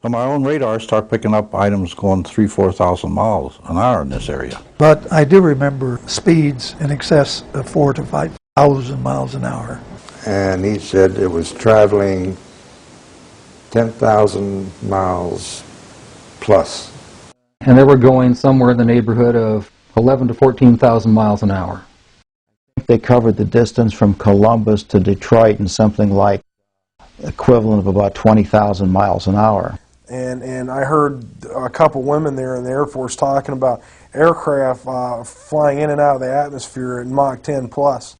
So my own radar start picking up items going 3,000–4,000 miles an hour in this area. But I do remember speeds in excess of 4,000 to 5,000 miles an hour. And he said it was traveling 10,000 miles plus. And they were going somewhere in the neighborhood of 11,000 to 14,000 miles an hour. They covered the distance from Columbus to Detroit in something like equivalent of about 20,000 miles an hour. And I heard a couple women there in the Air Force talking about aircraft flying in and out of the atmosphere at Mach 10 plus.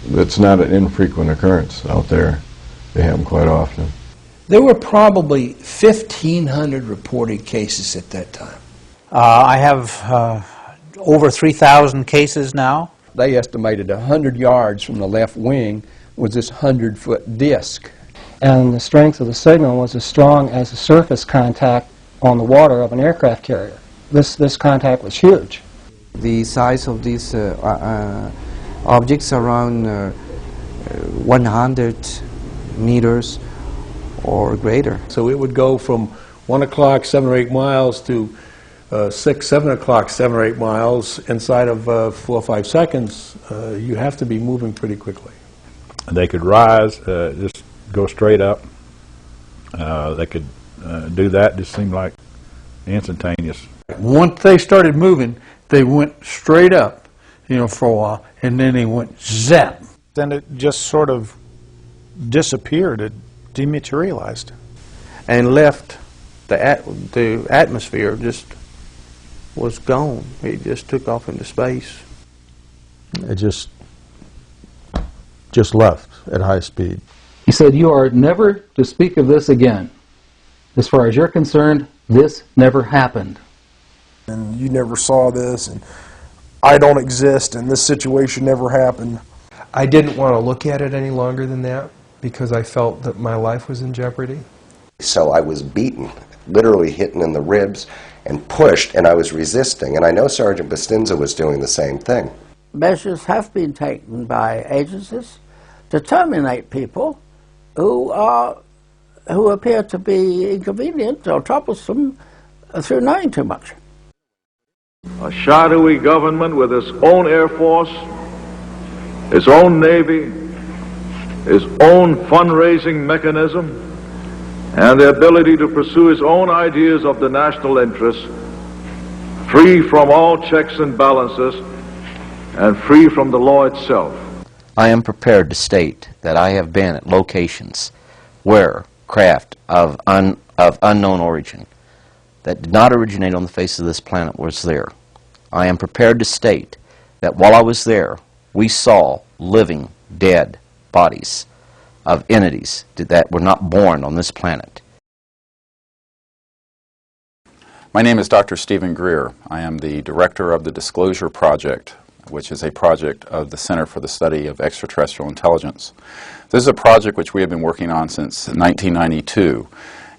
It's not an infrequent occurrence out there. They happen quite often. There were probably 1,500 reported cases at that time. I have over 3,000 cases now. They estimated 100 yards from the left wing was this 100-foot disc. And the strength of the signal was as strong as the surface contact on the water of an aircraft carrier. This contact was huge. The size of these objects around 100 meters or greater. So it would go from 1 o'clock, 7 or 8 miles to 6, 7 o'clock, 7 or 8 miles inside of 4 or 5 seconds. You have to be moving pretty quickly. They could rise, just go straight up. They could do that, just seemed like instantaneous. Once they started moving, they went straight up, for a while, and then they went zap. Then it just sort of disappeared. It dematerialized. And left the atmosphere, just was gone. It just took off into space. It just left at high speed. He said, "You are never to speak of this again. As far as you're concerned, this never happened." And you never saw this, and I don't exist, and this situation never happened. I didn't want to look at it any longer than that because I felt that my life was in jeopardy. So I was beaten, literally hitting in the ribs and pushed, and I was resisting. And I know Sergeant Bustinza was doing the same thing. Measures have been taken by agencies to terminate people who appear to be inconvenient or troublesome through knowing too much. A shadowy government with its own Air Force, its own Navy, its own fundraising mechanism, and the ability to pursue its own ideas of the national interest, free from all checks and balances, and free from the law itself. I am prepared to state that I have been at locations where craft of unknown origin that did not originate on the face of this planet was there. I am prepared to state that while I was there, we saw living, dead bodies of entities that were not born on this planet. My name is Dr. Stephen Greer. I am the director of the Disclosure Project, which is a project of the Center for the Study of Extraterrestrial Intelligence. This is a project which we have been working on since 1992,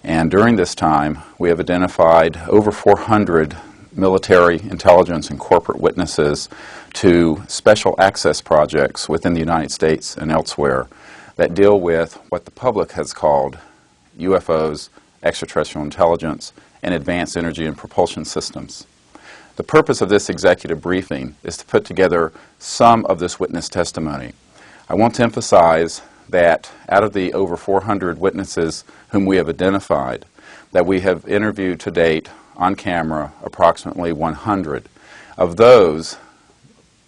and during this time we have identified over 400 military, intelligence, and corporate witnesses to special access projects within the United States and elsewhere that deal with what the public has called UFOs, extraterrestrial intelligence, and advanced energy and propulsion systems. The purpose of this executive briefing is to put together some of this witness testimony. I want to emphasize that out of the over 400 witnesses whom we have identified, that we have interviewed to date on camera approximately 100. Of those,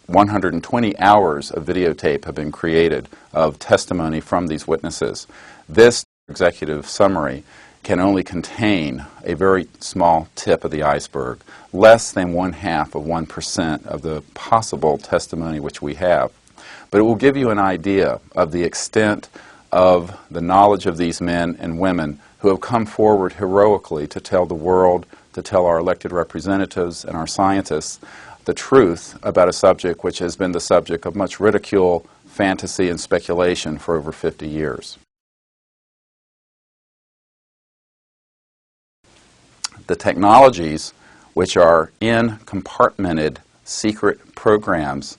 120 hours of videotape have been created of testimony from these witnesses. This executive summary can only contain a very small tip of the iceberg, less than 1/2% of the possible testimony which we have. But it will give you an idea of the extent of the knowledge of these men and women who have come forward heroically to tell the world, to tell our elected representatives and our scientists the truth about a subject which has been the subject of much ridicule, fantasy, and speculation for over 50 years. The technologies which are in compartmented secret programs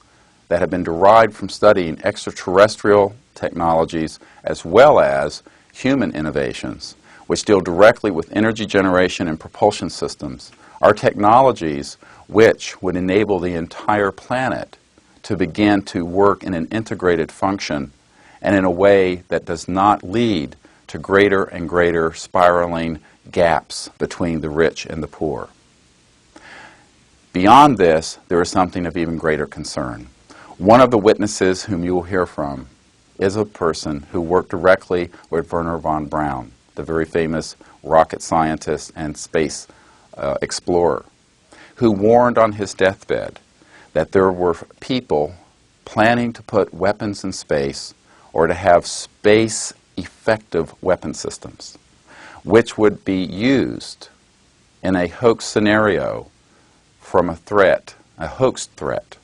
that have been derived from studying extraterrestrial technologies as well as human innovations, which deal directly with energy generation and propulsion systems, are technologies which would enable the entire planet to begin to work in an integrated function and in a way that does not lead to greater and greater spiraling gaps between the rich and the poor. Beyond this, there is something of even greater concern. One of the witnesses whom you will hear from is a person who worked directly with Wernher von Braun, the very famous rocket scientist and space explorer, who warned on his deathbed that there were people planning to put weapons in space or to have space-effective weapon systems, which would be used in a hoax scenario from a threat, a hoax threat,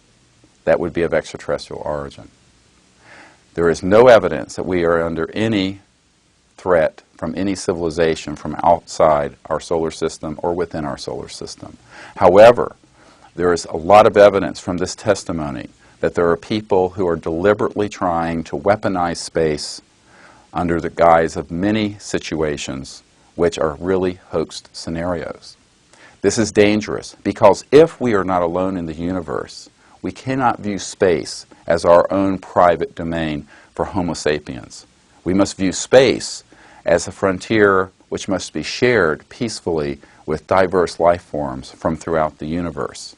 that would be of extraterrestrial origin. There is no evidence that we are under any threat from any civilization from outside our solar system or within our solar system. However, there is a lot of evidence from this testimony that there are people who are deliberately trying to weaponize space under the guise of many situations which are really hoaxed scenarios. This is dangerous because if we are not alone in the universe, we cannot view space as our own private domain for Homo sapiens. We must view space as a frontier which must be shared peacefully with diverse life forms from throughout the universe.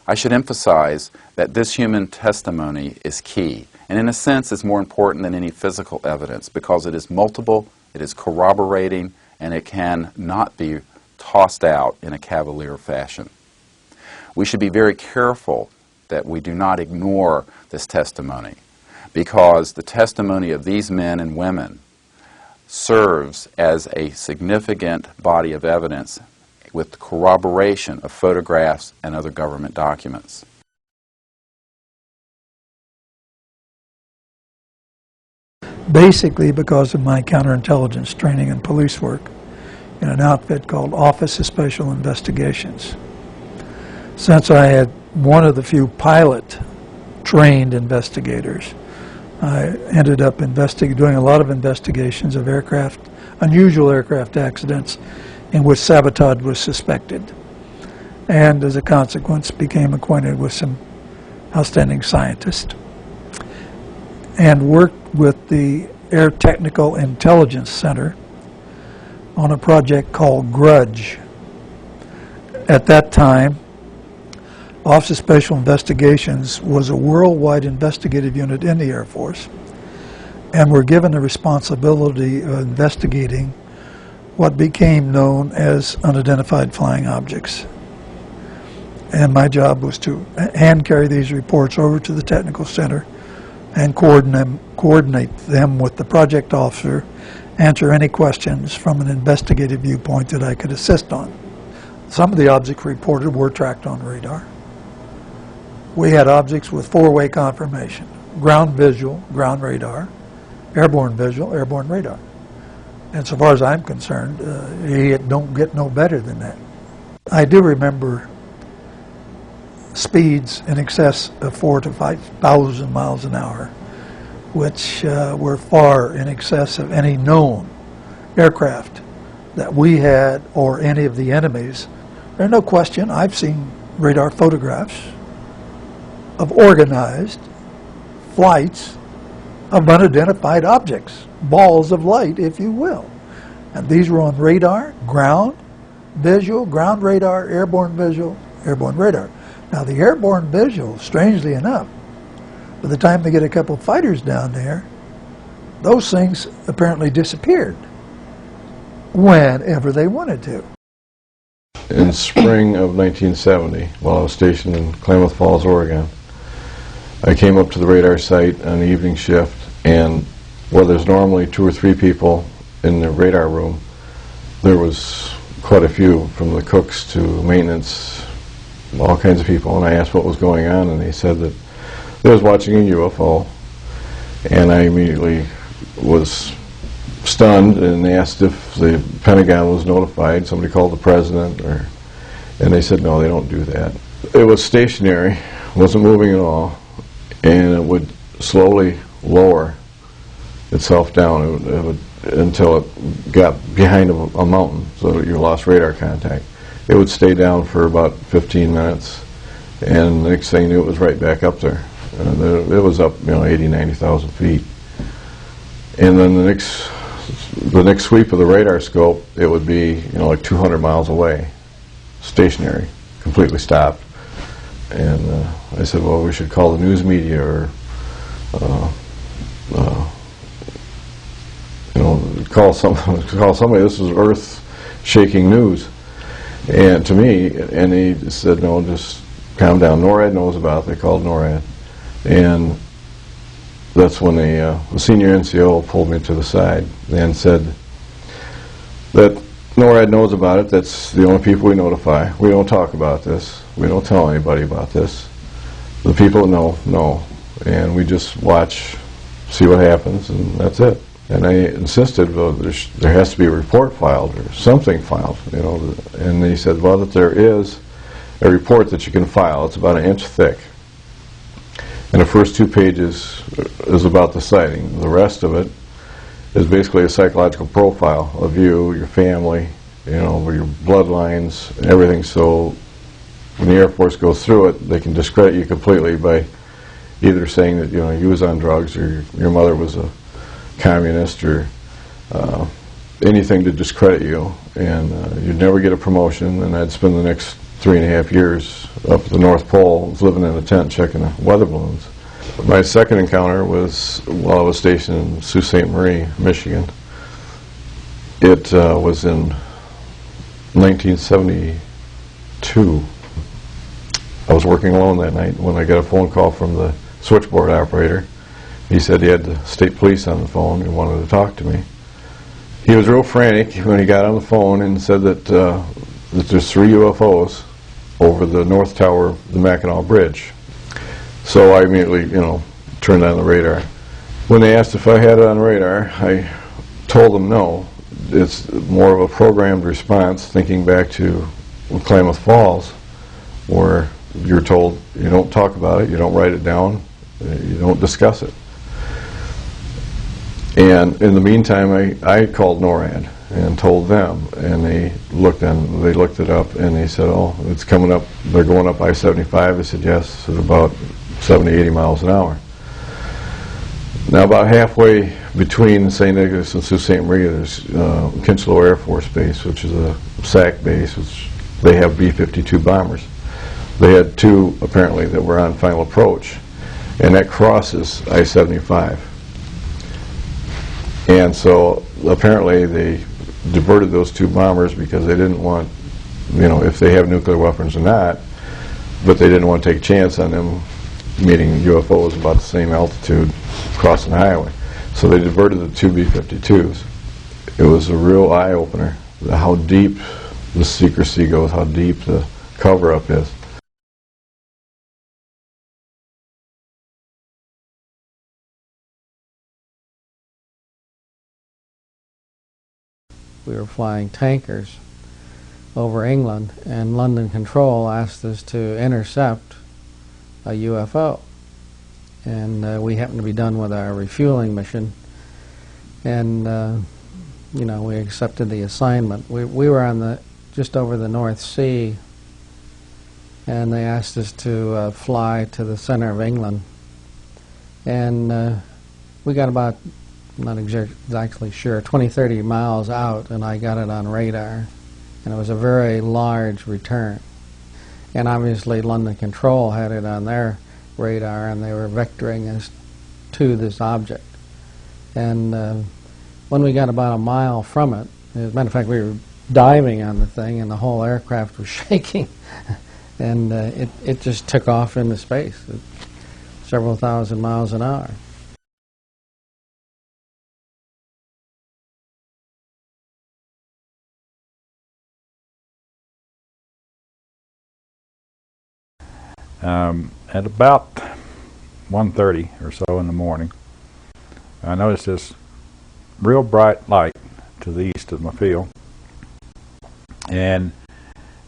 I should emphasize that this human testimony is key, and in a sense is more important than any physical evidence because it is multiple, it is corroborating, and it can not be tossed out in a cavalier fashion. We should be very careful that we do not ignore this testimony because the testimony of these men and women serves as a significant body of evidence with corroboration of photographs and other government documents. Basically because of my counterintelligence training and police work in an outfit called Office of Special Investigations. Since I had one of the few pilot-trained investigators, I ended up doing a lot of investigations of unusual aircraft accidents in which sabotage was suspected, and as a consequence became acquainted with some outstanding scientists and worked with the Air Technical Intelligence Center on a project called Grudge. At that time, Office of Special Investigations was a worldwide investigative unit in the Air Force and were given the responsibility of investigating what became known as unidentified flying objects. And my job was to hand carry these reports over to the technical center and coordinate them with the project officer, answer any questions from an investigative viewpoint that I could assist on. Some of the objects reported were tracked on radar. We had objects with four-way confirmation: ground visual, ground radar, airborne visual, airborne radar. And so far as I'm concerned, it don't get no better than that. I do remember speeds in excess of 4,000 to 5,000 miles an hour, which were far in excess of any known aircraft that we had or any of the enemies. There's no question, I've seen radar photographs of organized flights of unidentified objects, balls of light, if you will. And these were on radar, ground, visual, ground radar, airborne visual, airborne radar. Now the airborne visual, strangely enough, by the time they get a couple of fighters down there, those things apparently disappeared whenever they wanted to. In spring of 1970, while I was stationed in Klamath Falls, Oregon, I came up to the radar site on the evening shift, and where there's normally 2 or 3 people in the radar room, there was quite a few, from the cooks to maintenance, all kinds of people, and I asked what was going on, and they said that they was watching a UFO, and I immediately was stunned and asked if the Pentagon was notified. Somebody called the president, and they said no, they don't do that. It was stationary, wasn't moving at all, and it would slowly lower itself down until it got behind a mountain, so you lost radar contact. It would stay down for about 15 minutes, and the next thing you knew, it was right back up there. It was up, 80, 90,000 feet. And then the next sweep of the radar scope, it would be, like 200 miles away, stationary, completely stopped. And I said, well, we should call the news media or call somebody. This is earth-shaking news. And to me, and he said, no, just calm down. NORAD knows about it. They called NORAD. And that's when the senior NCO pulled me to the side and said that NORAD knows about it. That's the only people we notify. We don't talk about this. We don't tell anybody about this. The people that know. And we just watch, see what happens, and that's it. And I insisted, well, there has to be a report filed or something filed, And he said, well, that there is a report that you can file. It's about 1 inch thick. And the first 2 pages is about the sighting. The rest of it is basically a psychological profile of you, your family, your bloodlines, and everything. So when the Air Force goes through it, they can discredit you completely by either saying that you was on drugs or your mother was a communist or anything to discredit you, and you'd never get a promotion. And I'd spend the next 3.5 years up at the North Pole living in a tent checking the weather balloons. My second encounter was while I was stationed in Sault Ste. Marie, Michigan. It was in 1972. I was working alone that night when I got a phone call from the switchboard operator. He said he had the state police on the phone and wanted to talk to me. He was real frantic when he got on the phone and said that there's 3 UFOs over the north tower of the Mackinac Bridge. So I immediately, turned on the radar. When they asked if I had it on radar, I told them no. It's more of a programmed response, thinking back to Klamath Falls, where you're told you don't talk about it, you don't write it down, you don't discuss it. And in the meantime, I called NORAD and told them, and they looked it up, and they said, oh, it's coming up, they're going up I-75. I said, yes, at about 70, 80 miles an hour. Now about halfway between St. Nicholas and Sault Ste. Marie, there's Kinchlow Air Force Base, which is a SAC base, which they have B-52 bombers. They had 2, apparently, that were on final approach, and that crosses I-75. And so apparently they diverted those 2 bombers because they didn't want, if they have nuclear weapons or not, but they didn't want to take a chance on them meeting UFOs about the same altitude crossing the highway. So they diverted the 2 B-52s. It was a real eye-opener, how deep the secrecy goes, how deep the cover-up is. We were flying tankers over England, and London Control asked us to intercept a UFO. And we happened to be done with our refueling mission, and we accepted the assignment. We were on just over the North Sea, and they asked us to fly to the center of England. And we got about, I'm not exactly sure, 20, 30 miles out, and I got it on radar. And it was a very large return. And obviously London Control had it on their radar, and they were vectoring us to this object. And when we got about a mile from it, as a matter of fact, we were diving on the thing, and the whole aircraft was shaking. And it just took off into space at several thousand miles an hour. At about 1:30 or so in the morning, I noticed this real bright light to the east of my field, and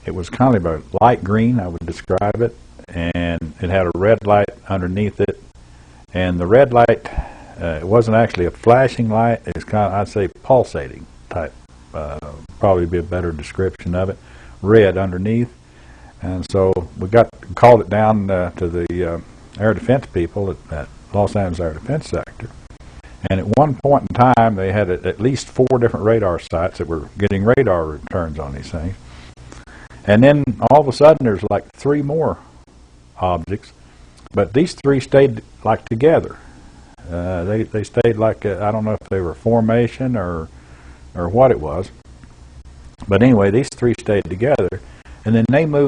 it was kind of a light green, I would describe it, and it had a red light underneath it, And the red light, it wasn't actually a flashing light. It's kind of, I'd say, pulsating type. Probably be a better description of it. Red underneath. And so we called it down to the air defense people at Los Angeles Air Defense Sector. And at one point in time, they had at least 4 different radar sites that were getting radar returns on these things. And then all of a sudden, there's like 3 more objects, but these 3 stayed like together. They stayed like I don't know if they were formation or what it was, but anyway, these 3 stayed together, and then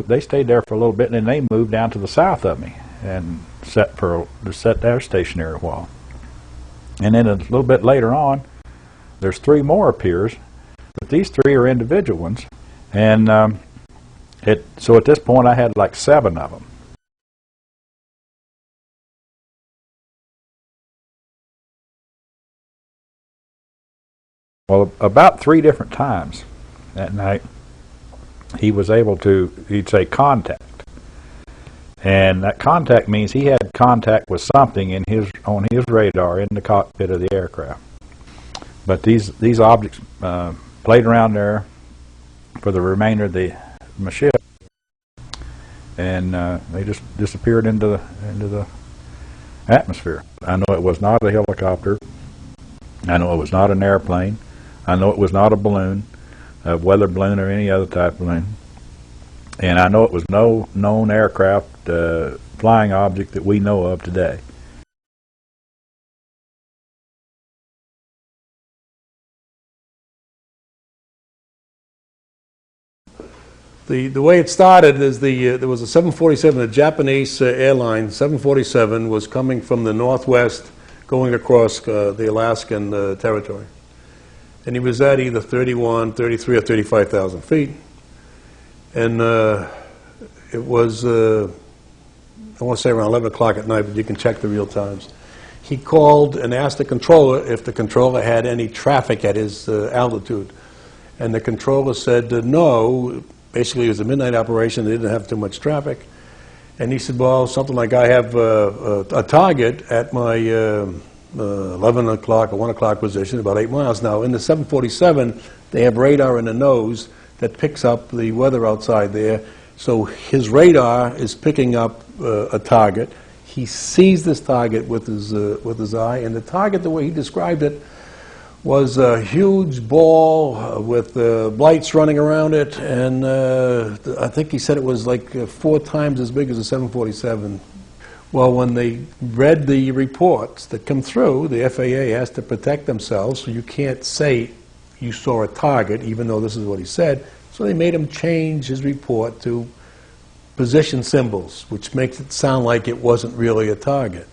they stayed there for a little bit, and then they moved down to the south of me and set there stationary a while. And then a little bit later on, there's 3 more appears, but these 3 are individual ones, and so at this point I had like 7 of them. Well, about 3 different times that night, he was able to, he'd say contact. And that contact means he had contact with something on his radar in the cockpit of the aircraft. But these objects played around there for the remainder of my ship, and they just disappeared into the atmosphere. I know it was not a helicopter. I know it was not an airplane. I know it was not a balloon, a weather balloon or any other type of balloon. And I know it was no known aircraft flying object that we know of today. The way it started is there was a 747, a Japanese airline, 747 was coming from the northwest going across the Alaskan territory. And he was at either 31, 33, or 35,000 feet. And it was, I want to say around 11 o'clock at night, but you can check the real times. He called and asked the controller if the controller had any traffic at his altitude. And the controller said no. Basically, it was a midnight operation. They didn't have too much traffic. And he said, well, something like I have a target at my 11 o'clock or 1 o'clock position, about 8 miles. Now, in the 747, they have radar in the nose that picks up the weather outside there. So his radar is picking up a target. He sees this target with his eye, and the target, the way he described it, was a huge ball with lights running around it, and I think he said it was like 4 times as big as a 747. Well, when they read the reports that come through, the FAA has to protect themselves, so you can't say you saw a target, even though this is what he said. So they made him change his report to position symbols, which makes it sound like it wasn't really a target.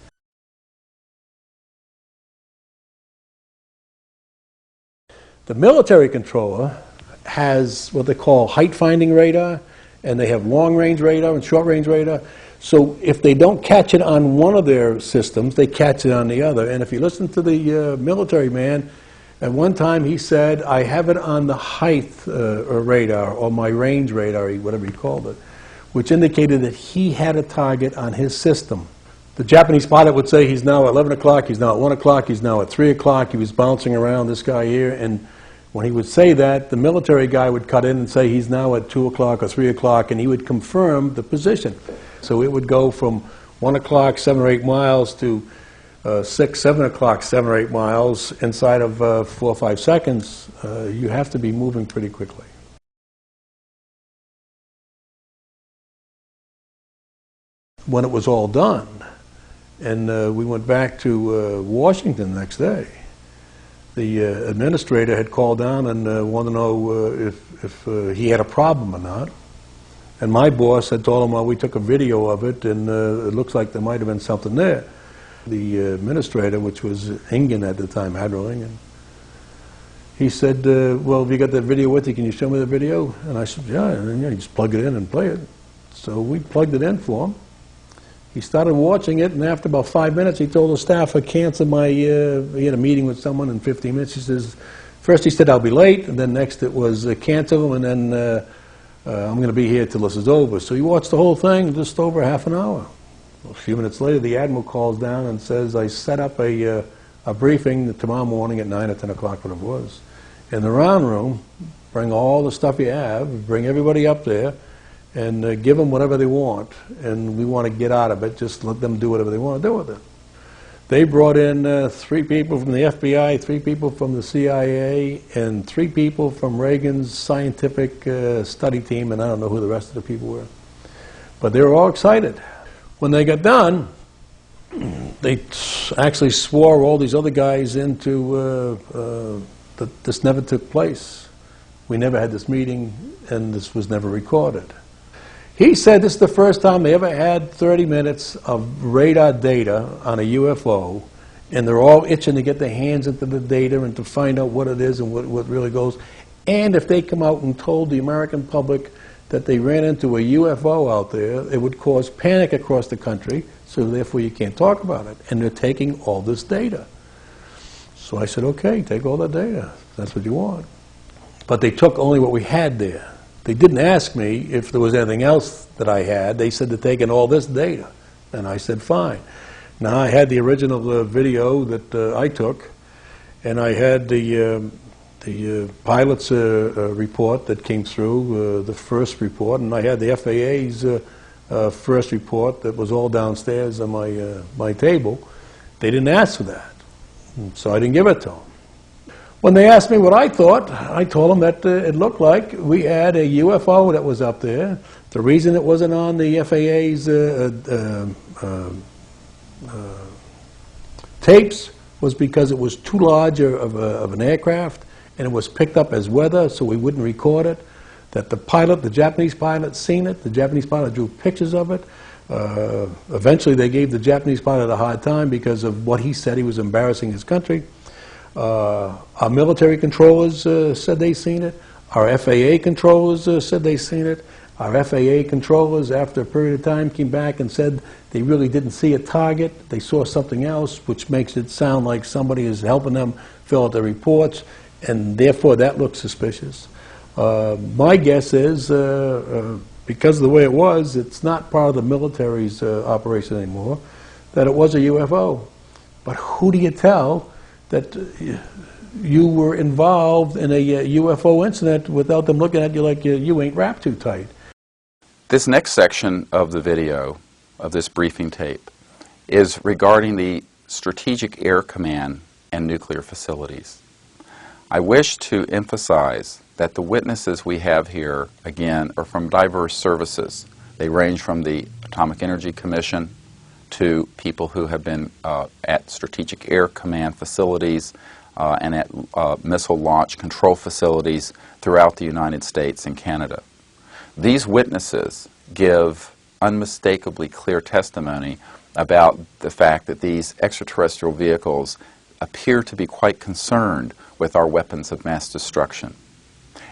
The military controller has what they call height-finding radar, and they have long-range radar and short-range radar. So if they don't catch it on one of their systems, they catch it on the other. And if you listen to the military man, at one time he said, I have it on the height radar, or my range radar, whatever he called it, which indicated that he had a target on his system. The Japanese pilot would say he's now at 11 o'clock, he's now at 1 o'clock, he's now at 3 o'clock, he was bouncing around, this guy here, and when he would say that, the military guy would cut in and say he's now at 2 o'clock or 3 o'clock, and he would confirm the position. So it would go from 1 o'clock, 7 or 8 miles, to 6, 7 o'clock, 7 or 8 miles inside of 4 or 5 seconds. You have to be moving pretty quickly. When it was all done, and we went back to Washington the next day, the administrator had called down and wanted to know if he had a problem or not. And my boss had told him, well, we took a video of it, and it looks like there might have been something there. The administrator, which was Ingen at the time, Admiral Ingen, he said, well, have you got that video with you? Can you show me the video? And I said, yeah. And then, you just plug it in and play it. So we plugged it in for him. He started watching it, and after about 5 minutes, he told the staff, I canceled my, he had a meeting with someone in 15 minutes. He says, first he said, I'll be late, and then next it was cancel, and then I'm going to be here till this is over. So he watched the whole thing, just over half an hour. A few minutes later, the Admiral calls down and says, I set up a briefing tomorrow morning at 9 or 10 o'clock, what it was. In the round room, bring all the stuff you have, bring everybody up there, and give them whatever they want. And we want to get out of it, just let them do whatever they want to do with it. They brought in 3 people from the FBI, 3 people from the CIA, and 3 people from Reagan's scientific study team, and I don't know who the rest of the people were. But they were all excited. When they got done, they actually swore all these other guys into that this never took place. We never had this meeting, and this was never recorded. He said this is the first time they ever had 30 minutes of radar data on a UFO, and they're all itching to get their hands into the data and to find out what it is and what really goes. And if they come out and told the American public that they ran into a UFO out there, it would cause panic across the country, so therefore you can't talk about it. And they're taking all this data. So I said, okay, take all that data. That's what you want. But they took only what we had there. They didn't ask me if there was anything else that I had. They said they're taking all this data. And I said, fine. Now, I had the original video that I took, and I had the pilot's report that came through, the first report, and I had the FAA's first report that was all downstairs on my table. They didn't ask for that, so I didn't give it to them. When they asked me what I thought, I told them that it looked like we had a UFO that was up there. The reason it wasn't on the FAA's tapes was because it was too large of an aircraft, and it was picked up as weather, so we wouldn't record it. That the pilot, the Japanese pilot, seen it. The Japanese pilot drew pictures of it. Eventually, they gave the Japanese pilot a hard time because of what he said he was embarrassing his country. Our military controllers said they seen it. Our FAA controllers said they seen it. Our FAA controllers, after a period of time, came back and said they really didn't see a target. They saw something else, which makes it sound like somebody is helping them fill out their reports, and therefore that looks suspicious. My guess is, because of the way it was, it's not part of the military's operation anymore, that it was a UFO. But who do you tell that you were involved in a UFO incident without them looking at you like you ain't wrapped too tight? This next section of the video, of this briefing tape, is regarding the Strategic Air Command and nuclear facilities. I wish to emphasize that the witnesses we have here, again, are from diverse services. They range from the Atomic Energy Commission to people who have been at Strategic Air Command facilities and at missile launch control facilities throughout the United States and Canada. These witnesses give unmistakably clear testimony about the fact that these extraterrestrial vehicles appear to be quite concerned with our weapons of mass destruction.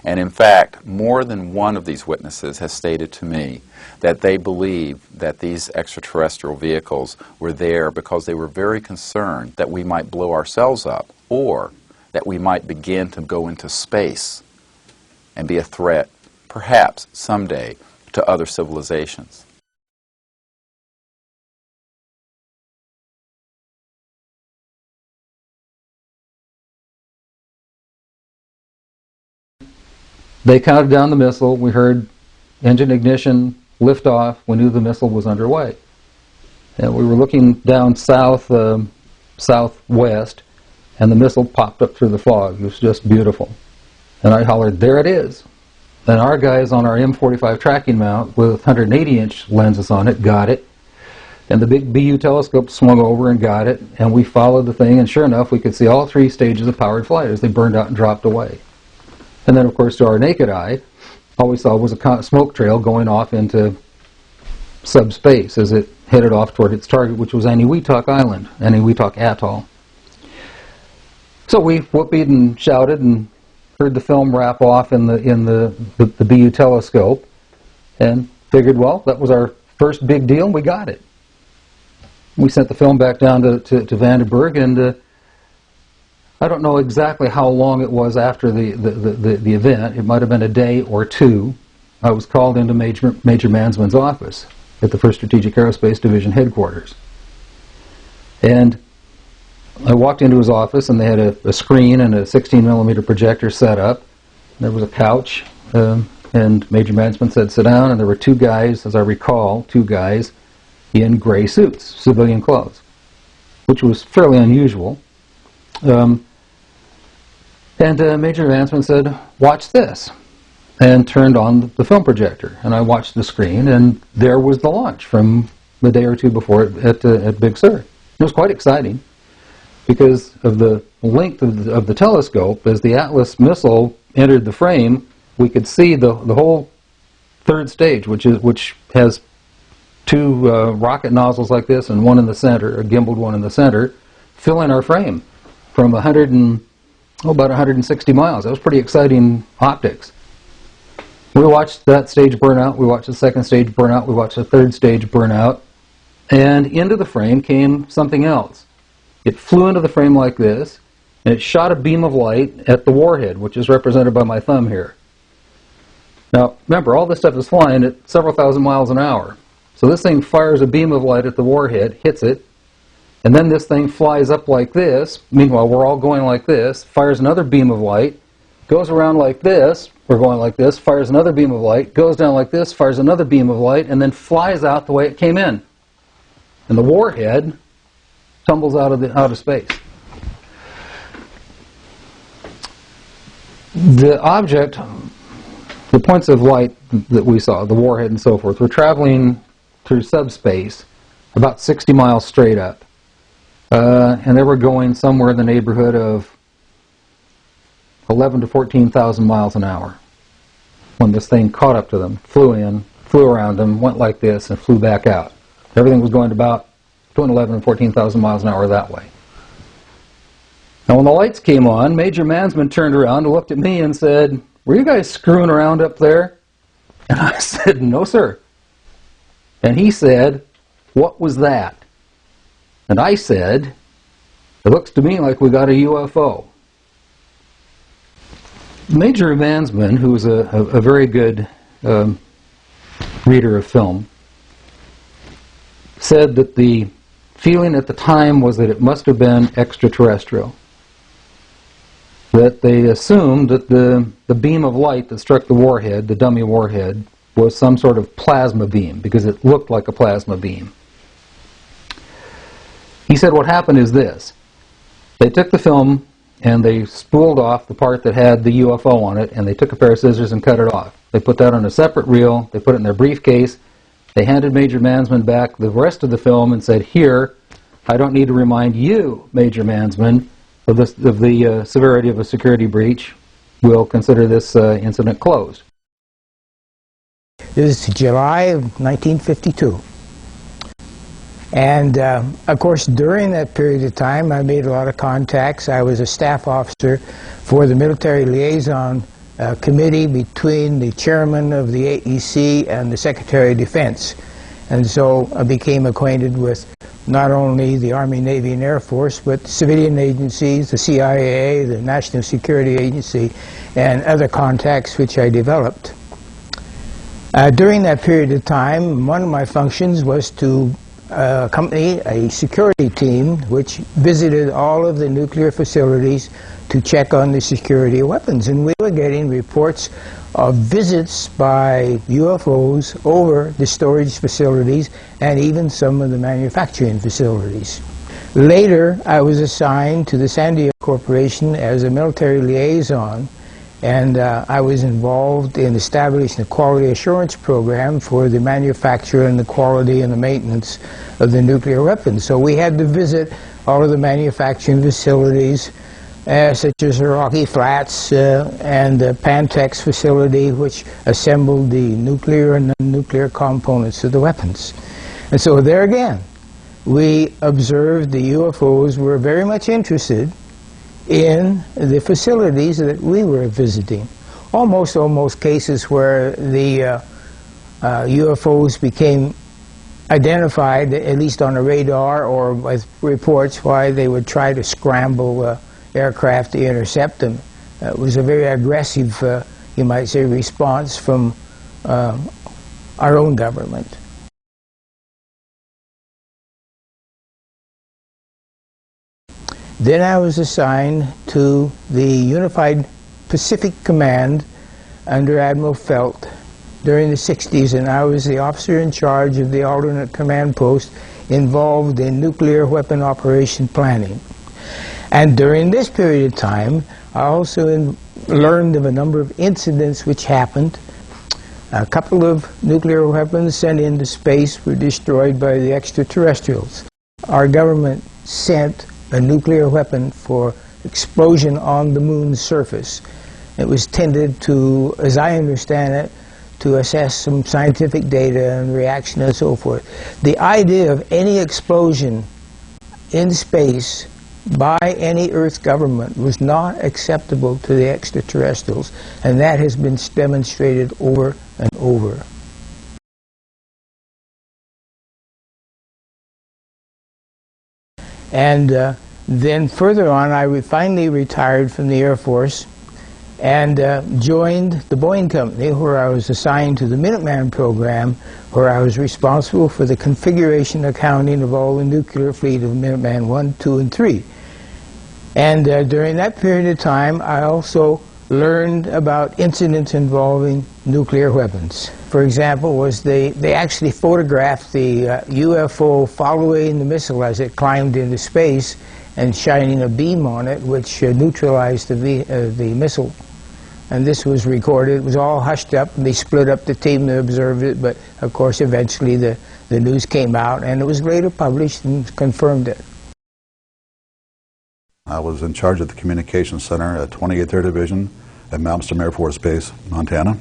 And in fact, more than one of these witnesses has stated to me that they believe that these extraterrestrial vehicles were there because they were very concerned that we might blow ourselves up, or that we might begin to go into space and be a threat, perhaps someday, to other civilizations. They counted down the missile. We heard engine ignition, lift off. We knew the missile was underway. And we were looking down south, southwest, and the missile popped up through the fog. It was just beautiful. And I hollered, "There it is!" And our guys on our M45 tracking mount with 180-inch lenses on it got it. And the big BU telescope swung over and got it. And we followed the thing, and sure enough, we could see all 3 stages of powered flight as they burned out and dropped away. And then, of course, to our naked eye, all we saw was a smoke trail going off into subspace as it headed off toward its target, which was Eniwetok Island, Eniwetok Atoll. So we whooped and shouted and heard the film wrap off in the BU telescope, and figured, well, that was our first big deal, and we got it. We sent the film back down to Vandenberg, and I don't know exactly how long it was after the event. It might have been a day or two. I was called into Major Mansman's office. at the 1st Strategic Aerospace Division headquarters. And I walked into his office, and they had a screen and a 16mm projector set up. There was a couch, and Major Mansman said, "Sit down," and there were two guys, as I recall, two guys in gray suits, civilian clothes, which was fairly unusual. And Major Mansman said, "Watch this," and turned on the film projector. And I watched the screen, and there was the launch from the day or two before at Big Sur. It was quite exciting because of the length of the telescope. As the Atlas missile entered the frame, we could see the whole third stage, which has two rocket nozzles like this and one in the center, a gimbaled one in the center, fill in our frame from about 160 miles. That was pretty exciting optics. We watched that stage burn out. We watched the second stage burn out. We watched the third stage burn out. And into the frame came something else. It flew into the frame like this, and it shot a beam of light at the warhead, which is represented by my thumb here. Now, remember, all this stuff is flying at several thousand miles an hour. So this thing fires a beam of light at the warhead, hits it, and then this thing flies up like this. Meanwhile, we're all going like this, fires another beam of light, goes around like this, we're going like this, fires another beam of light, goes down like this, fires another beam of light, and then flies out the way it came in. And the warhead tumbles out of space. The object, the points of light that we saw, the warhead and so forth, were traveling through subspace about 60 miles straight up. And they were going somewhere in the neighborhood of 11 to 14,000 miles an hour when this thing caught up to them, flew in, flew around them, went like this, and flew back out. Everything was going about between 11 and 14,000 miles an hour that way. Now, when the lights came on, Major Mansman turned around and looked at me and said, "Were you guys screwing around up there?" And I said, "No, sir." And he said, "What was that?" And I said, "It looks to me like we got a UFO." Major Mansman, who was a very good reader of film, said that the feeling at the time was that it must have been extraterrestrial. That they assumed that the beam of light that struck the warhead, the dummy warhead, was some sort of plasma beam, because it looked like a plasma beam. He said what happened is this. They took the film and they spooled off the part that had the UFO on it, and they took a pair of scissors and cut it off. They put that on a separate reel, they put it in their briefcase, they handed Major Mansman back the rest of the film and said, "Here, I don't need to remind you, Major Mansman, of the severity of a security breach. We'll consider this incident closed." This is July of 1952. And, of course, during that period of time, I made a lot of contacts. I was a staff officer for the Military Liaison Committee between the chairman of the AEC and the Secretary of Defense. And so I became acquainted with not only the Army, Navy, and Air Force, but civilian agencies, the CIA, the National Security Agency, and other contacts which I developed. During that period of time, one of my functions was to accompany a security team which visited all of the nuclear facilities to check on the security of weapons. And we were getting reports of visits by UFOs over the storage facilities and even some of the manufacturing facilities. Later, I was assigned to the San Diego Corporation as a military liaison, and I was involved in establishing a quality assurance program for the manufacture and the quality and the maintenance of the nuclear weapons. So we had to visit all of the manufacturing facilities, such as the Rocky Flats and the Pantex facility, which assembled the nuclear and non-nuclear components of the weapons. And so there again, we observed the UFOs were very much interested in the facilities that we were visiting. Almost cases where the UFOs became identified, at least on a radar or with reports, why they would try to scramble aircraft to intercept them. It was a very aggressive, you might say, response from our own government. Then I was assigned to the Unified Pacific Command under Admiral Felt during the 60s, and I was the officer in charge of the alternate command post involved in nuclear weapon operation planning. And during this period of time, I also learned of a number of incidents which happened. A couple of nuclear weapons sent into space were destroyed by the extraterrestrials. Our government sent a nuclear weapon for explosion on the moon's surface. It was tended to, as I understand it, to assess some scientific data and reaction and so forth. The idea of any explosion in space by any Earth government was not acceptable to the extraterrestrials, and that has been demonstrated over and over. And then further on, I finally retired from the Air Force and joined the Boeing Company, where I was assigned to the Minuteman program, where I was responsible for the configuration accounting of all the nuclear fleet of Minuteman 1, 2, and 3. And during that period of time, I also learned about incidents involving nuclear weapons. For example, they actually photographed the UFO following the missile as it climbed into space and shining a beam on it, which neutralized the missile. And this was recorded. It was all hushed up, and they split up the team that observed it, but of course eventually the news came out, and it was later published and confirmed it. I was in charge of the Communications Center at 28th Air Division at Malmstrom Air Force Base, Montana.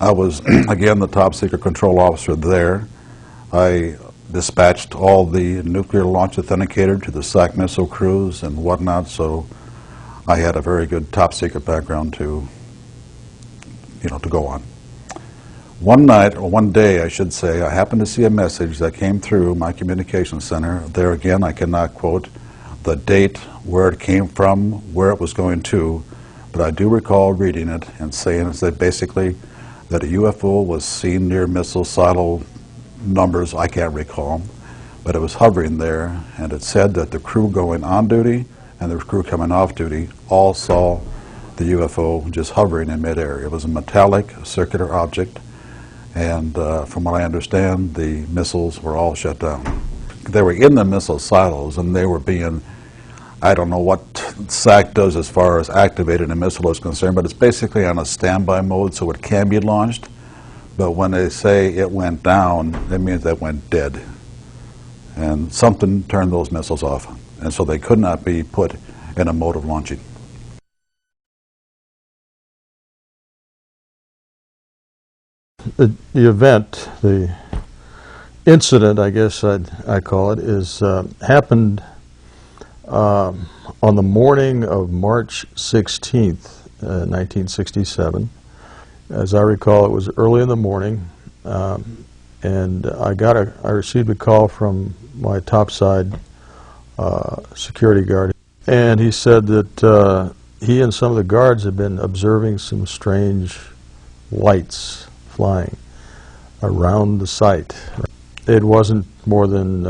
I was, again, the top secret control officer there. I dispatched all the nuclear launch authenticator to the SAC missile crews and whatnot, so I had a very good top secret background to go on. One night, or one day I should say, I happened to see a message that came through my communications center. There again, I cannot quote the date, where it came from, where it was going to, but I do recall reading it and saying that basically that a UFO was seen near missile silo numbers, I can't recall, but it was hovering there, and it said that the crew going on duty and the crew coming off duty all saw the UFO just hovering in midair. It was a metallic circular object, and from what I understand, the missiles were all shut down. They were in the missile silos, and they were being, I don't know what SAC does as far as activating a missile is concerned, but it's basically on a standby mode, so it can be launched. But when they say it went down, it means it went dead. And something turned those missiles off, and so they could not be put in a mode of launching. The event, the incident, I guess I call it, is happened on the morning of March 16th, 1967. As I recall, it was early in the morning, and I received a call from my topside security guard, and he said that he and some of the guards had been observing some strange lights flying around the site. It wasn't more than,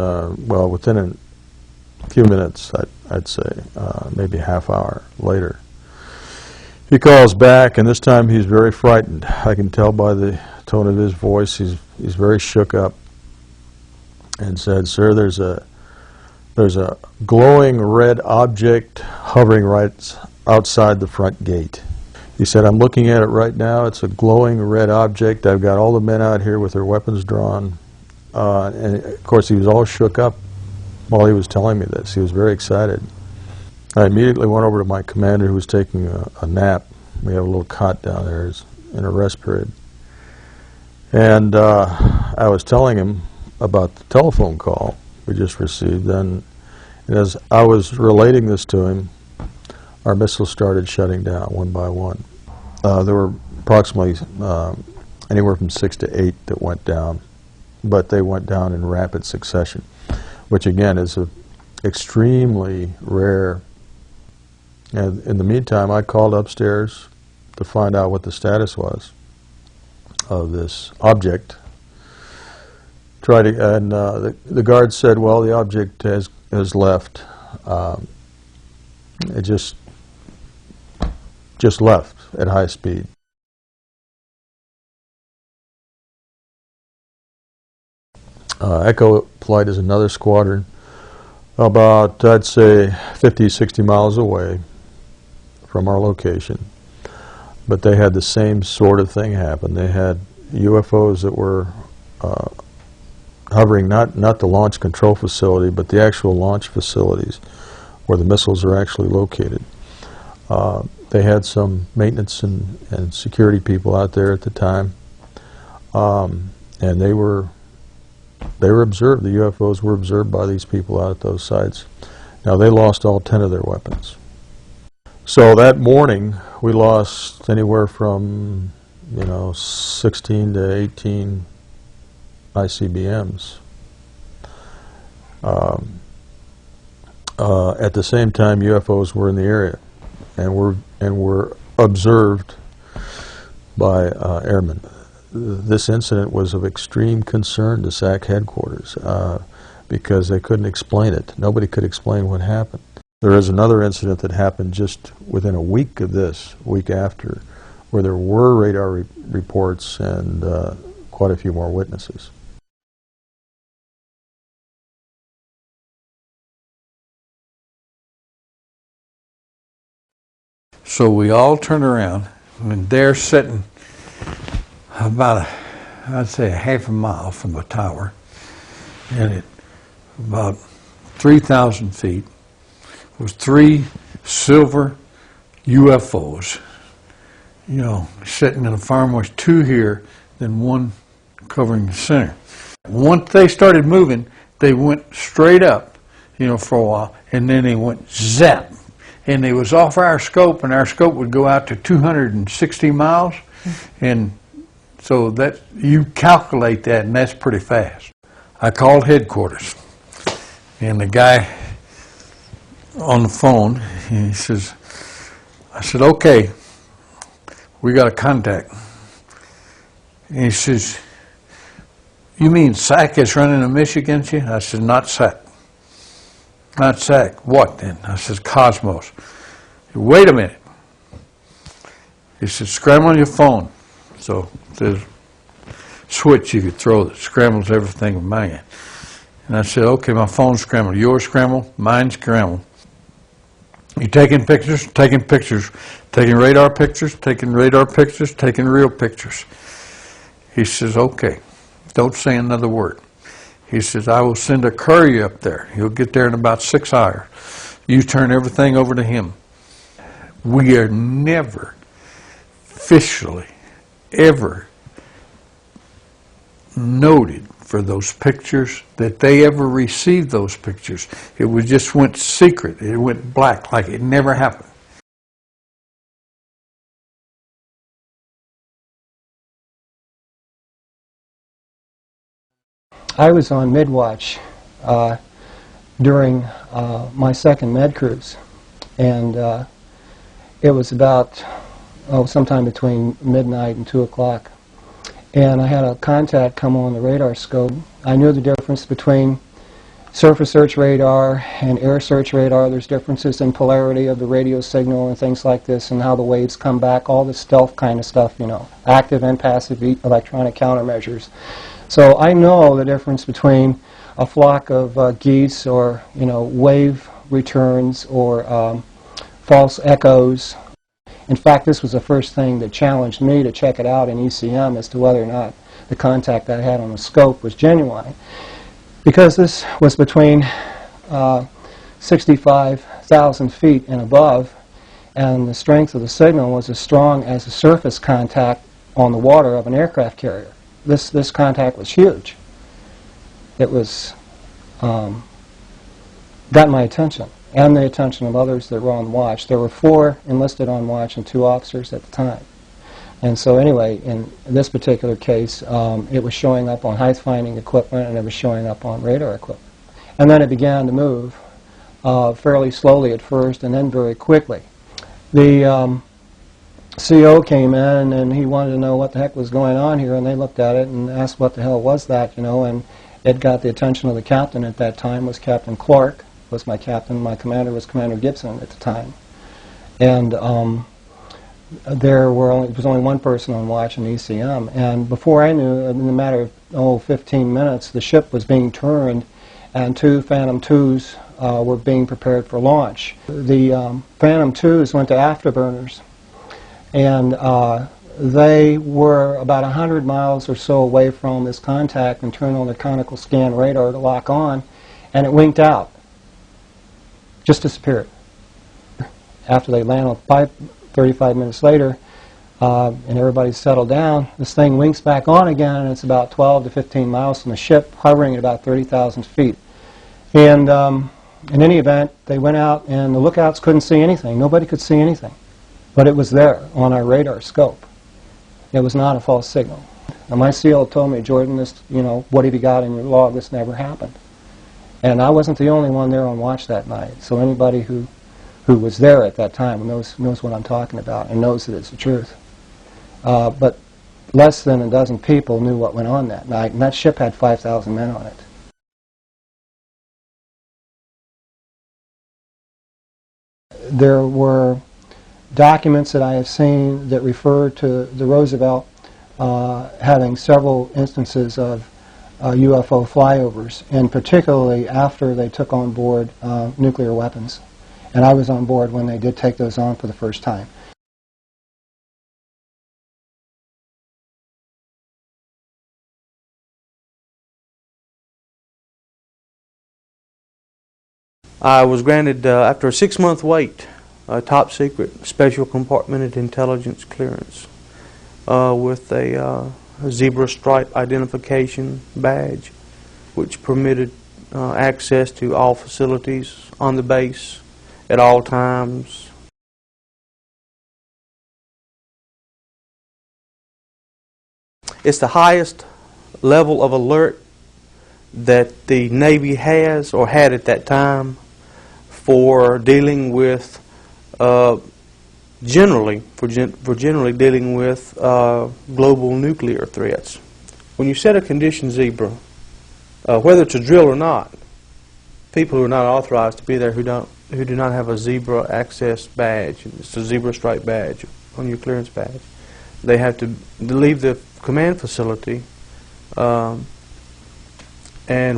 well, within a few minutes, I'd say, maybe a half hour later. He calls back, and this time he's very frightened. I can tell by the tone of his voice, he's very shook up, and said, "Sir, there's a glowing red object hovering right outside the front gate." He said, "I'm looking at it right now. It's a glowing red object. I've got all the men out here with their weapons drawn." And of course, he was all shook up while he was telling me this. He was very excited. I immediately went over to my commander, who was taking a nap. We have a little cot down there in a rest period. And I was telling him about the telephone call we just received. And as I was relating this to him, our missiles started shutting down one by one. There were approximately anywhere from 6 to 8 that went down, but they went down in rapid succession, which again is an extremely rare. And in the meantime, I called upstairs to find out what the status was of this object. And the guard said, "Well, the object has left. It just left at high speed. Echo Flight is another squadron, about, I'd say, 50, 60 miles away from our location. But they had the same sort of thing happen. They had UFOs that were hovering, not the launch control facility, but the actual launch facilities where the missiles are actually located. They had some maintenance and security people out there at the time, and they were observed. The UFOs were observed by these people out at those sites. Now, they lost all 10 of their weapons. So that morning, we lost anywhere from, 16 to 18 ICBMs. At the same time, UFOs were in the area and were observed by airmen. This incident was of extreme concern to SAC headquarters because they couldn't explain it. Nobody could explain what happened. There is another incident that happened just within a week of this, week after, where there were radar reports and quite a few more witnesses. So we all turned around, and they're sitting about, I'd say, a half a mile from the tower, and at about 3,000 feet was 3 silver UFOs, sitting in a farm. Was 2 here, then 1 covering the center. Once they started moving, they went straight up, for a while, and then they went zap. And it was off our scope, and our scope would go out to 260 miles, and so that you calculate that, and that's pretty fast. I called headquarters, and the guy on the phone, he says, I said, okay, we got a contact. And he says, you mean SAC is running a mission against you? I said, not SAC. Not SAC. What then? I said, Cosmos. Wait a minute. He said, scramble your phone. So there's a switch you could throw that scrambles everything in my end. And I said, okay, my phone's scrambled. Yours scrambled, mine's scrambled. You taking pictures, taking radar pictures, taking real pictures. He says, okay, don't say another word. He says, I will send a courier up there. He'll get there in about 6 hours. You turn everything over to him. We are never officially ever noted for those pictures that they ever received those pictures. It was just went secret. It went black, like it never happened. I was on midwatch during my second med cruise, and it was about sometime between midnight and 2 o'clock, and I had a contact come on the radar scope. I knew the difference between surface search radar and air search radar. There's differences in polarity of the radio signal and things like this, and how the waves come back, all the stealth kind of stuff, active and passive electronic countermeasures. So I know the difference between a flock of geese, or wave returns, or false echoes. In fact, this was the first thing that challenged me to check it out in ECM as to whether or not the contact I had on the scope was genuine, because this was between 65,000 feet and above, and the strength of the signal was as strong as a surface contact on the water of an aircraft carrier. This contact was huge. It was got my attention, and the attention of others that were on watch. There were 4 enlisted on watch and 2 officers at the time. And so anyway, in this particular case, it was showing up on height-finding equipment, and it was showing up on radar equipment. And then it began to move fairly slowly at first, and then very quickly. The CO came in, and he wanted to know what the heck was going on here, and they looked at it and asked what the hell was that, and it got the attention of the captain at that time, was Captain Clark, was my captain. My commander was Commander Gibson at the time. And there was only one person on watch in ECM. And before I knew, in a matter of 15 minutes, the ship was being turned and 2 Phantom IIs were being prepared for launch. The Phantom IIs went to afterburners, and they were about 100 miles or so away from this contact and turned on their conical scan radar to lock on, and it winked out. Just disappeared. After they land on the pipe 35 minutes later, and everybody's settled down, this thing winks back on again, and it's about 12 to 15 miles from the ship, hovering at about 30,000 feet. And in any event, they went out, and the lookouts couldn't see anything. Nobody could see anything. But it was there on our radar scope. It was not a false signal. Now, my SEAL told me, Jordan, this, what have you got in your log? This never happened. And I wasn't the only one there on watch that night. So anybody who was there at that time knows what I'm talking about and knows that it's the truth. But less than a dozen people knew what went on that night, and that ship had 5,000 men on it. There were documents that I have seen that refer to the Roosevelt having several instances of UFO flyovers, and particularly after they took on board nuclear weapons. And I was on board when they did take those on for the first time. I was granted, after a 6-month wait, a top secret special compartmented intelligence clearance with a zebra stripe identification badge, which permitted access to all facilities on the base at all times. It's the highest level of alert that the Navy has or had at that time for dealing with generally dealing with global nuclear threats. When you set a condition zebra, whether it's a drill or not, people who are not authorized to be there who do not have a zebra access badge, it's a zebra stripe badge on your clearance badge, they have to leave the command facility, and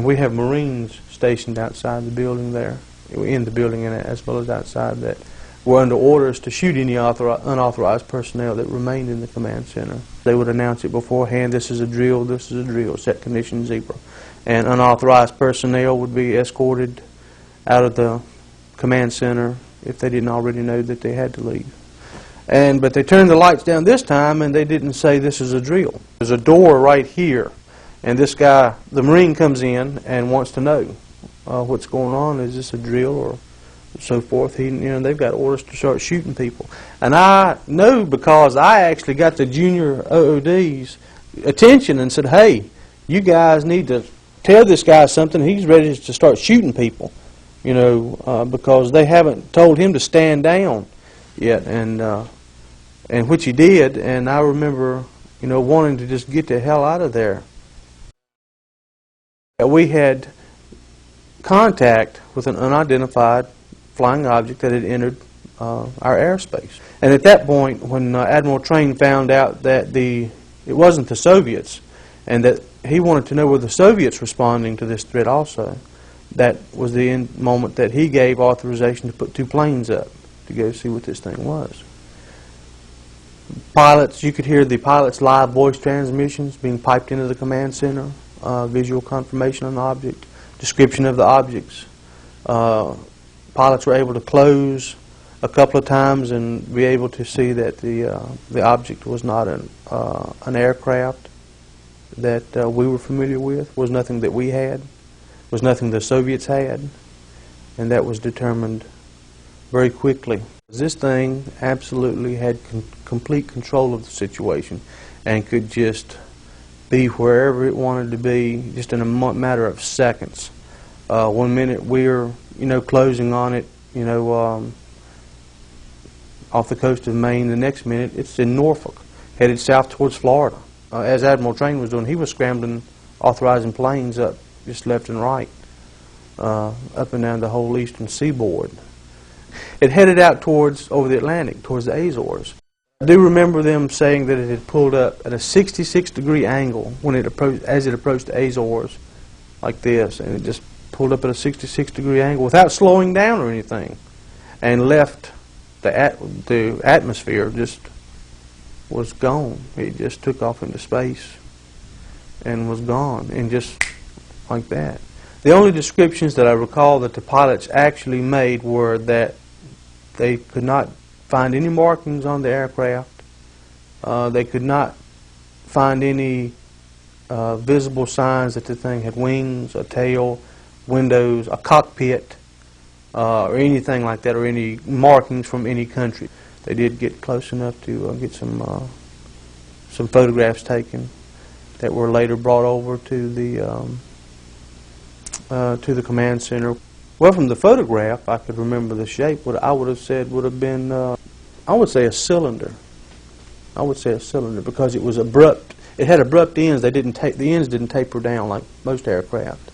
we have Marines stationed outside the building there, in the building and as well as outside, that were under orders to shoot any unauthorized personnel that remained in the command center. They would announce it beforehand, this is a drill, set condition zebra. And unauthorized personnel would be escorted out of the command center if they didn't already know that they had to leave. But they turned the lights down this time, and they didn't say this is a drill. There's a door right here, and this guy, the Marine, comes in and wants to know what's going on. Is this a drill or so forth? They've got orders to start shooting people. And I know because I actually got the junior OOD's attention and said, hey, you guys need to tell this guy something. He's ready to start shooting people, because they haven't told him to stand down yet, and which he did. And I remember, wanting to just get the hell out of there. We had contact with an unidentified flying object that had entered our airspace. And at that point, when Admiral Train found out that it wasn't the Soviets, and that he wanted to know were the Soviets responding to this threat also, that was the moment that he gave authorization to put 2 planes up to go see what this thing was. Pilots, you could hear the pilots' live voice transmissions being piped into the command center, visual confirmation on the object, description of the objects. Pilots were able to close a couple of times and be able to see that the object was not an aircraft that we were familiar with, was nothing that we had, was nothing the Soviets had, and that was determined very quickly. This thing absolutely had complete control of the situation and could just be wherever it wanted to be just in a matter of seconds. One minute we're closing on it off the coast of Maine, the next minute it's in Norfolk headed south towards Florida. As Admiral Train was doing, he was scrambling, authorizing planes up just left and right. up and down the whole eastern seaboard. It headed out towards, over the Atlantic, towards the Azores. I do remember them saying that it had pulled up at a 66-degree angle when it approached, as it approached the Azores, like this, and it just pulled up at a 66-degree angle without slowing down or anything, and left the atmosphere, just was gone. It just took off into space and was gone, and just like that. The only descriptions that I recall that the pilots actually made were that they could not find any markings on the aircraft. They could not find any visible signs that the thing had wings, a tail, windows, a cockpit, or anything like that, or any markings from any country. They did get close enough to get some photographs taken that were later brought over to the command center. Well, from the photograph, I could remember the shape. What I would have said would have been, I would say a cylinder. I would say a cylinder because it was abrupt. It had abrupt ends. They didn't the ends didn't taper down like most aircraft.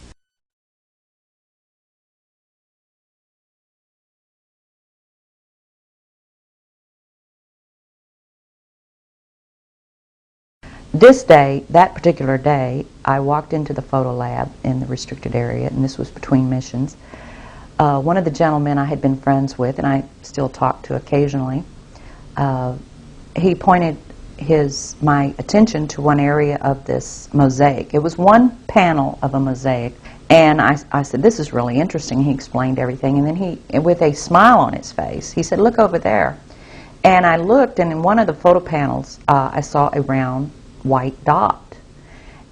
This day, that particular day, I walked into the photo lab in the restricted area, and this was between missions. One of the gentlemen I had been friends with, and I still talk to occasionally, he pointed my attention to one area of this mosaic. It was one panel of a mosaic, and I said, "This is really interesting." He explained everything, and then he, with a smile on his face, he said, "Look over there." And I looked, and in one of the photo panels, I saw a round white dot.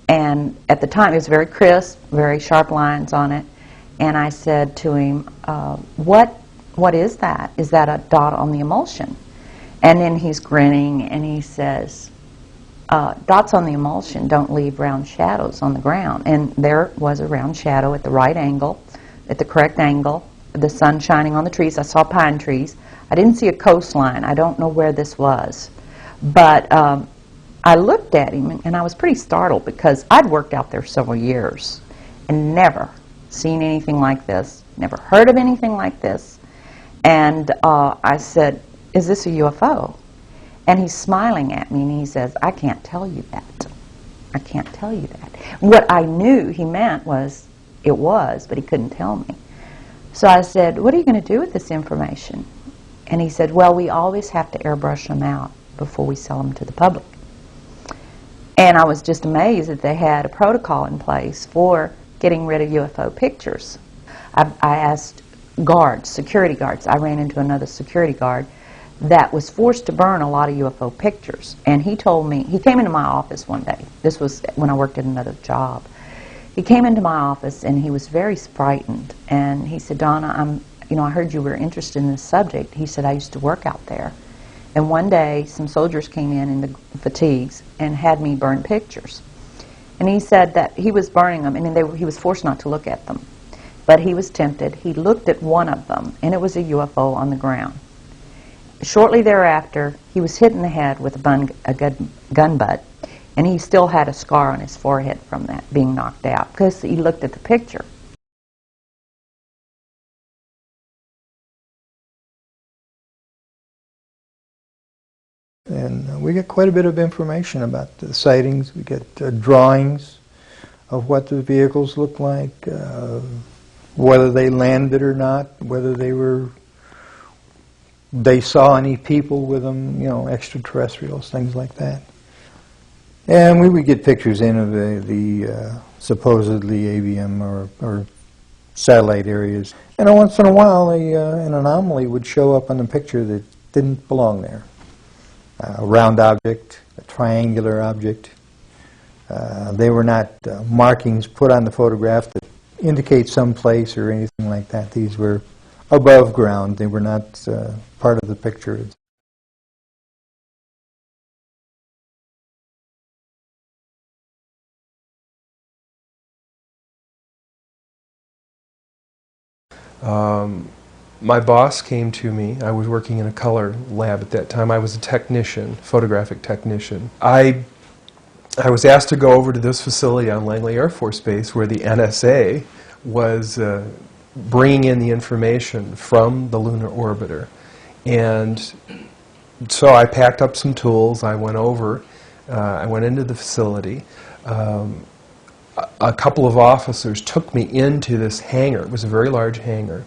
And at the time, it was very crisp, very sharp lines on it. And I said to him, what is that? Is that a dot on the emulsion? And then he's grinning, and he says, dots on the emulsion don't leave round shadows on the ground. And there was a round shadow at the right angle, at the correct angle, the sun shining on the trees. I saw pine trees. I didn't see a coastline. I don't know where this was. But I looked at him, and I was pretty startled because I'd worked out there several years and never seen anything like this, never heard of anything like this. And I said, "Is this a UFO?" And he's smiling at me, and he says, "I can't tell you that. I can't tell you that." What I knew he meant was it was, but he couldn't tell me. So I said, "What are you going to do with this information?" And he said, "Well, we always have to airbrush them out before we sell them to the public." And I was just amazed that they had a protocol in place for getting rid of UFO pictures. I asked guards, security guards. I ran into another security guard that was forced to burn a lot of UFO pictures. And he told me, he came into my office one day. This was when I worked at another job. He came into my office, and he was very frightened. And he said, "Donna, I heard you were interested in this subject." He said, "I used to work out there. And one day, some soldiers came in the fatigues and had me burn pictures." And he said that he was burning them, and he was forced not to look at them. But he was tempted. He looked at one of them, and it was a UFO on the ground. Shortly thereafter, he was hit in the head with a gun butt, and he still had a scar on his forehead from that, being knocked out, because he looked at the picture. And we get quite a bit of information about the sightings. We get drawings of what the vehicles look like, whether they landed or not, whether they saw any people with them, extraterrestrials, things like that. And we would get pictures in of the supposedly AVM or satellite areas. And once in a while, an anomaly would show up on the picture that didn't belong there. A round object, a triangular object. They were not markings put on the photograph that indicate some place or anything like that. These were above ground. They were not part of the picture. My boss came to me. I was working in a color lab at that time. I was a technician, photographic technician. I was asked to go over to this facility on Langley Air Force Base where the NSA was bringing in the information from the lunar orbiter. And so I packed up some tools, I went over, I went into the facility. A couple of officers took me into this hangar. It was a very large hangar.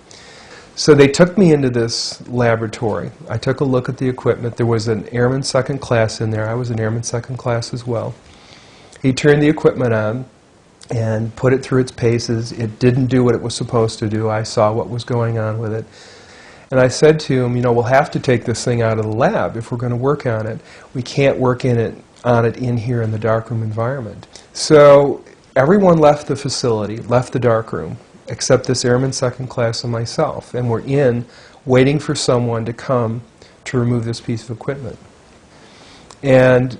So they took me into this laboratory. I took a look at the equipment. There was an airman second class in there. I was an airman second class as well. He turned the equipment on and put it through its paces. It didn't do what it was supposed to do. I saw what was going on with it. And I said to him, you know, we'll have to take this thing out of the lab if we're going to work on it. We can't work on it in here in the darkroom environment. So everyone left the facility, left the darkroom, except this airman second class and myself. And we're in, waiting for someone to come to remove this piece of equipment. And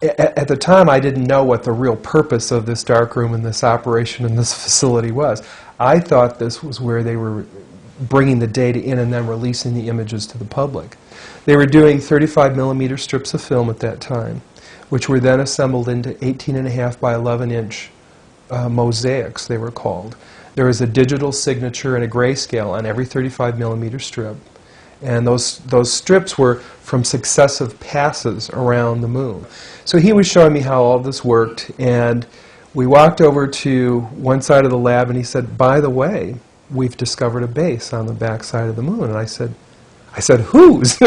at the time, I didn't know what the real purpose of this darkroom and this operation in this facility was. I thought this was where they were bringing the data in and then releasing the images to the public. They were doing 35 millimeter strips of film at that time, which were then assembled into 18.5 by 11 inch mosaics, they were called. There was a digital signature and a grayscale on every 35 millimeter strip. And those strips were from successive passes around the moon. So he was showing me how all of this worked, and we walked over to one side of the lab, and he said, by the way, we've discovered a base on the back side of the moon. And I said, whose?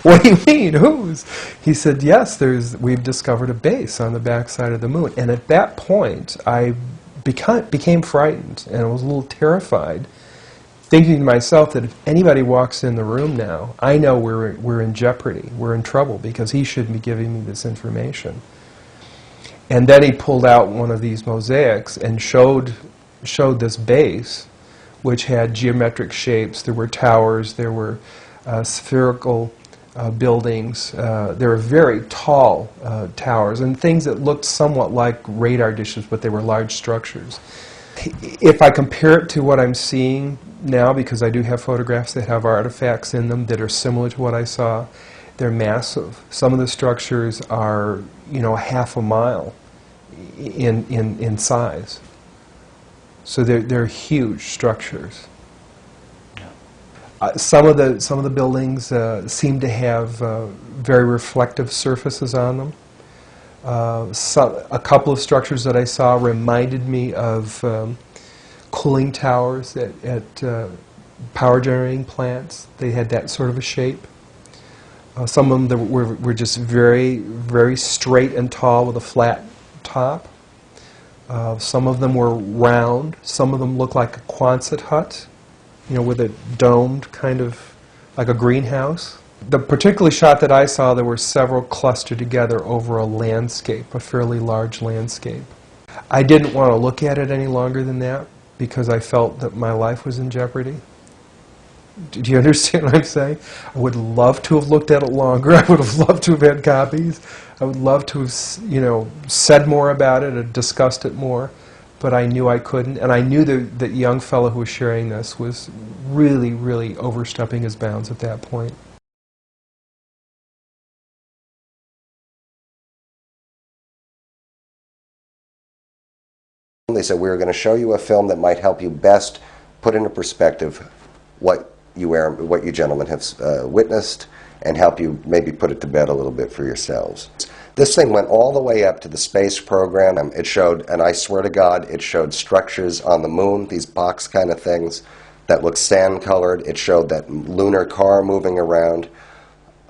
What do you mean, whose? He said, yes, we've discovered a base on the back side of the moon. And at that point, I became frightened, and I was a little terrified, thinking to myself that if anybody walks in the room now, I know we're in jeopardy, we're in trouble, because he shouldn't be giving me this information. And then he pulled out one of these mosaics and showed this base, which had geometric shapes. There were towers, there were spherical buildings, there were very tall towers, and things that looked somewhat like radar dishes, but they were large structures. If I compare it to what I'm seeing now, because I do have photographs that have artifacts in them that are similar to what I saw, they're massive. Some of the structures are, you know, half a mile in size. So they're huge structures. Some of the buildings seem to have very reflective surfaces on them. A couple of structures that I saw reminded me of cooling towers at power generating plants. They had that sort of a shape. Some of them were just very, very straight and tall with a flat top. Some of them were round. Some of them looked like a Quonset hut, you know, with a domed kind of, like a greenhouse. The particular shot that I saw, there were several clustered together over a landscape, a fairly large landscape. I didn't want to look at it any longer than that because I felt that my life was in jeopardy. Do you understand what I'm saying? I would love to have looked at it longer. I would have loved to have had copies. I would love to have, you know, said more about it or discussed it more, but I knew I couldn't, and I knew that young fellow who was sharing this was really, really overstepping his bounds at that point. They said, we were going to show you a film that might help you best put into perspective what you gentlemen have witnessed and help you maybe put it to bed a little bit for yourselves. This thing went all the way up to the space program. It showed, and I swear to God, it showed structures on the moon, these box kind of things that looked sand-colored. It showed that lunar car moving around.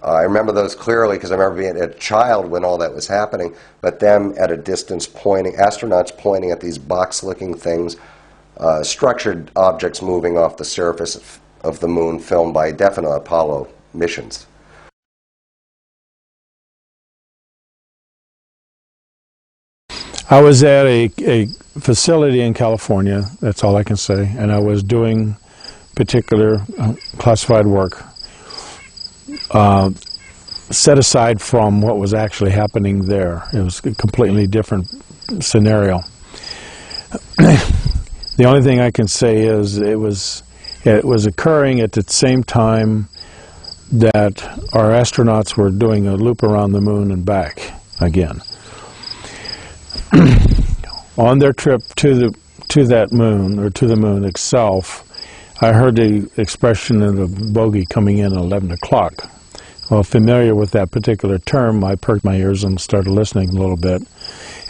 I remember those clearly because I remember being a child when all that was happening, but them at a distance pointing, astronauts pointing at these box-looking things, structured objects moving off the surface of the moon, filmed by definite Apollo missions. I was at a facility in California, that's all I can say, and I was doing particular classified work. Set aside from what was actually happening there. It was a completely different scenario. The only thing I can say is it was occurring at the same time that our astronauts were doing a loop around the moon and back again. On their trip to to that moon, or to the moon itself, I heard the expression of the bogey coming in at 11 o'clock. Well, familiar with that particular term, I perked my ears and started listening a little bit,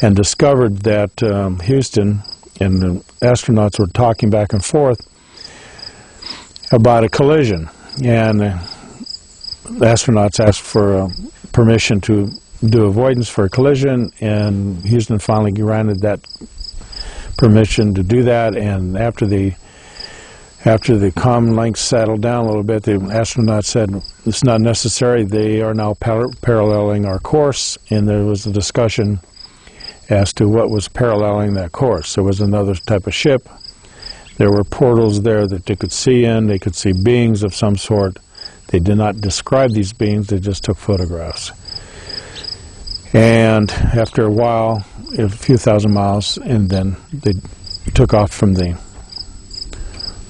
and discovered that Houston and the astronauts were talking back and forth about a collision. And the astronauts asked for permission to do avoidance for a collision, and Houston finally granted that permission to do that. And after the comm links settled down a little bit, the astronauts said it's not necessary. They are now paralleling our course, and there was a discussion as to what was paralleling that course. There was another type of ship. There were portals there that they could see in. They could see beings of some sort. They did not describe these beings. They just took photographs. And after a while, a few thousand miles, and then they took off from the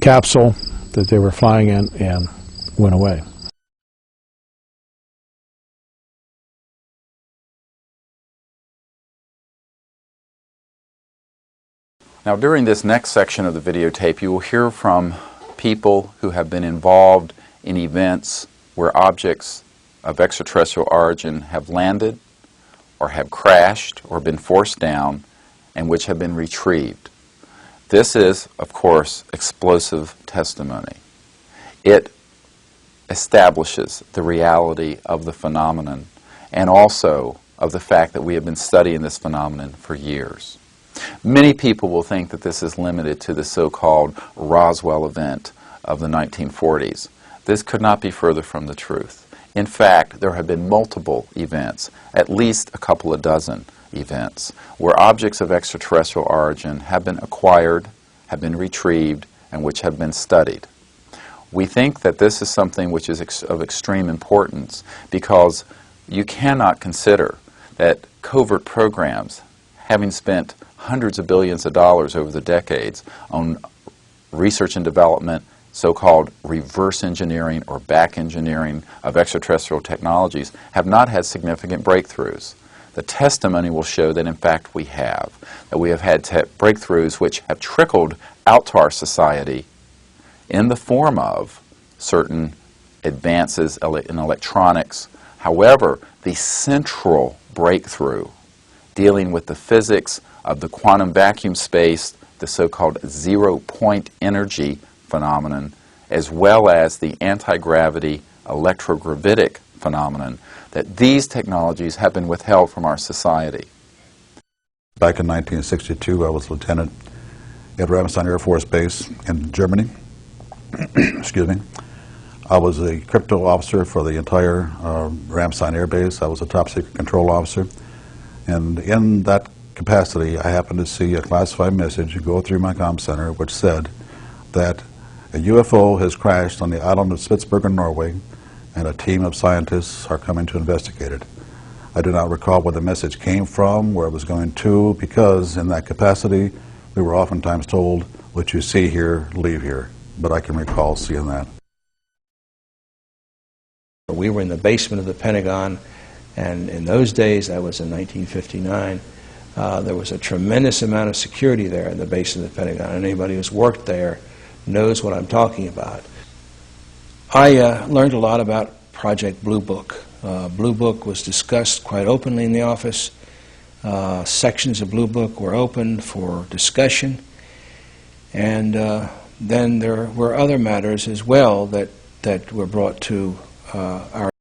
capsule that they were flying in and went away. Now, during this next section of the videotape, you will hear from people who have been involved in events where objects of extraterrestrial origin have landed or have crashed or been forced down and which have been retrieved. This is, of course, explosive testimony. It establishes the reality of the phenomenon and also of the fact that we have been studying this phenomenon for years. Many people will think that this is limited to the so-called Roswell event of the 1940s. This could not be further from the truth. In fact, there have been multiple events, at least a couple of dozen events, where objects of extraterrestrial origin have been acquired, have been retrieved, and which have been studied. We think that this is something which is of extreme importance because you cannot consider that covert programs, having spent hundreds of billions of dollars over the decades on research and development, so-called reverse engineering or back engineering of extraterrestrial technologies, have not had significant breakthroughs. The testimony will show that in fact we have had breakthroughs which have trickled out to our society in the form of certain advances in electronics. However, the central breakthrough dealing with the physics of the quantum vacuum space, the so-called zero-point energy phenomenon, as well as the anti-gravity electrogravitic phenomenon, that these technologies have been withheld from our society. Back in 1962, I was lieutenant at Ramstein Air Force Base in Germany. Excuse me. I was a crypto officer for the entire Ramstein Air Base. I was a top secret control officer. And in that capacity, I happened to see a classified message go through my comm center which said that a UFO has crashed on the island of Spitsbergen, Norway, and a team of scientists are coming to investigate it. I do not recall where the message came from, where it was going to, because in that capacity, we were oftentimes told, what you see here, leave here. But I can recall seeing that. We were in the basement of the Pentagon, and in those days, that was in 1959, there was a tremendous amount of security there in the base of the Pentagon. Anybody who's worked there knows what I'm talking about. I learned a lot about Project Blue Book. Blue Book was discussed quite openly in the office. Sections of Blue Book were open for discussion. And then there were other matters as well that were brought to our